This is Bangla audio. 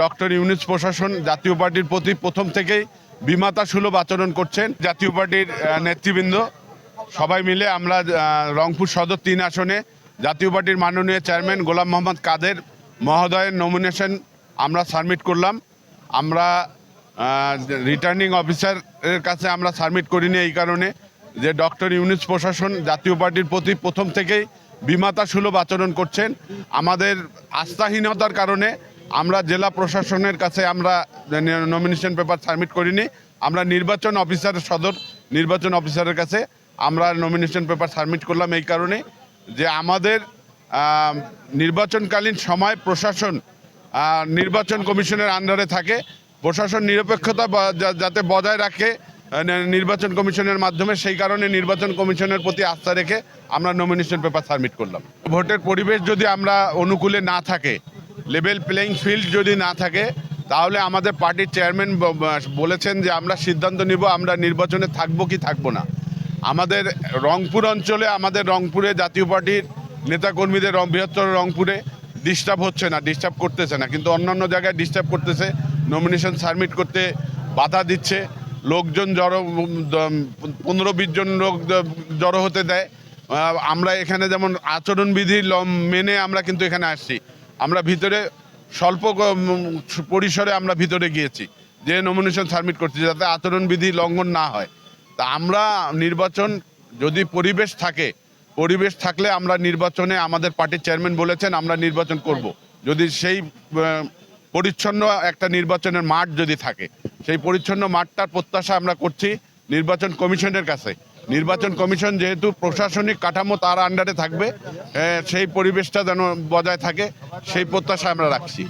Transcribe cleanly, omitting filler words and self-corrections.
ডক্টর ইউনূস প্রশাসন জাতীয় পার্টির প্রতি প্রথম থেকেই বিমাতা সুলভ আচরণ করছেন। জাতীয় পার্টির নেতৃবৃন্দ সবাই মিলে আমরা রংপুর সদর ৩ আসনে জাতীয় পার্টির মাননীয় চেয়ারম্যান গোলাম মোহাম্মদ কাদের মহোদয়ের নমিনেশন আমরা সাবমিট করলাম। আমরা রিটার্নিং অফিসারের কাছে আমরা সাবমিট করিনি এই কারণে যে ডক্টর ইউনূস প্রশাসন জাতীয় পার্টির প্রতি প্রথম থেকেই বিমাতা সুলভ আচরণ করছেন। আমাদের আস্থাহীনতার কারণে আমরা জেলা প্রশাসনের কাছে আমরা নমিনেশন পেপার সাবমিট করিনি। আমরা সদর নির্বাচন অফিসারের কাছে আমরা নমিনেশন পেপার সাবমিট করলাম এই কারণে যে আমাদের নির্বাচনকালীন সময় প্রশাসন নির্বাচন কমিশনের আন্ডারে থাকে। প্রশাসন নিরপেক্ষতা যাতে বজায় রাখে নির্বাচন কমিশনের মাধ্যমে, সেই কারণে নির্বাচন কমিশনের প্রতি আস্থা রেখে আমরা নমিনেশন পেপার সাবমিট করলাম। ভোটের পরিবেশ যদি আমরা অনুকূলে না থাকে, লেভেল প্লেইং ফিল্ড যদি না থাকে, তাহলে আমাদের পার্টির চেয়ারম্যান বলেছেন যে আমরা সিদ্ধান্ত নিব আমরা নির্বাচনে থাকবো কি থাকবো না। আমাদের রংপুর অঞ্চলে, আমাদের রংপুরে জাতীয় পার্টির নেতাকর্মীদের বৃহত্তর রংপুরে ডিস্টার্ব করতেছে না, কিন্তু অন্যান্য জায়গায় ডিস্টার্ব করতেছে, নমিনেশন সাবমিট করতে বাধা দিচ্ছে, লোকজন 15-20 জন লোক জড়ো হতে দেয়। আমরা এখানে যেমন আচরণবিধি মেনে আমরা কিন্তু এখানে আসছি, আমরা ভিতরে স্বল্প পরিসরে আমরা ভিতরে গিয়েছি যে নমিনেশন সাবমিট করছি যাতে আচরণবিধি লঙ্ঘন না হয়। তা আমরা নির্বাচন যদি পরিবেশ থাকলে আমরা নির্বাচনে, আমাদের পার্টির চেয়ারম্যান বলেছেন আমরা নির্বাচন করব যদি সেই পরিচ্ছন্ন একটা নির্বাচনের মাঠ যদি থাকে। সেই পরিচ্ছন্ন মাঠটার প্রত্যাশা আমরা করছি নির্বাচন কমিশনের কাছে। নির্বাচন কমিশন যেহেতু প্রশাসনিক কাঠামো তার আন্ডারে থাকবে, সেই পরিবেশটা যেন বজায় থাকে সেই প্রত্যাশা আমরা রাখছি।